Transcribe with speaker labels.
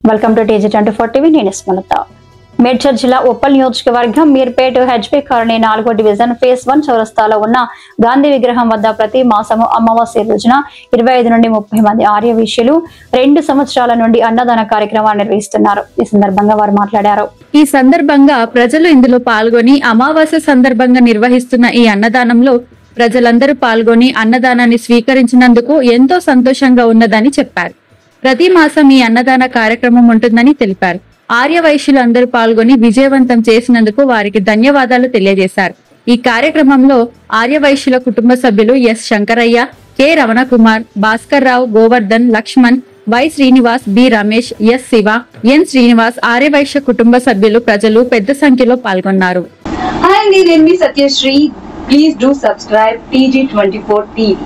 Speaker 1: Welcome to TG24 TV. నేను స్మలత. మేడ్చల్ జిల్లా ఉప్పల్ నియోజకవర్గం మీర్పేట హెచ్పీ కాలనీ 4వ డివిజన్ ఫేజ్ 1 చౌరస్తాలో ఉన్న గాంధీ విగ్రహం వద్ద ప్రతి మాసము అమావాస్య రోజున 25 నుండి 30 మంది ఆర్య వైశ్యులు 2 సంవత్సరాల నుండి అన్నదాన కార్యక్రమాన్ని నిర్వహిస్తున్నారు. ఈ సందర్భంగా వారు మాట్లాడారు.
Speaker 2: ఈ సందర్భంగా ప్రజలు ఇందులో పాల్గొని అమావాస్య సందర్భంగా నిర్వహిస్తున్న ఈ అన్నదానంలో ప్రజలందరూ పాల్గొని అన్నదానాన్ని స్వీకరించినందుకు ఎంతో సంతోషంగా ఉన్నదని చెప్పారు. ప్రతి మాసం ఈ అన్నదాన కార్యక్రమం ఉంటుందని తెలిపారు. ఆర్య వైశ్యులు అందరూ పాల్గొని విజయవంతం చేసినందుకు వారికి ధన్యవాదాలు తెలియజేశారు. ఈ కార్యక్రమంలో ఆర్య వైశ్యుల కుటుంబ సభ్యులు S Shankaraiah, K Ramana Kumar, Bhaskar Rao, Govardhan, Lakshman, Y Srinivas, B Ramesh, S Shiva, N Srinivas, Arya Vaishya కుటుంబ సభ్యులు ప్రజలు పెద్ద సంఖ్యలో పాల్గొన్నారు.
Speaker 3: Hi, నేను Satyasri. Please do subscribe TG24 TV.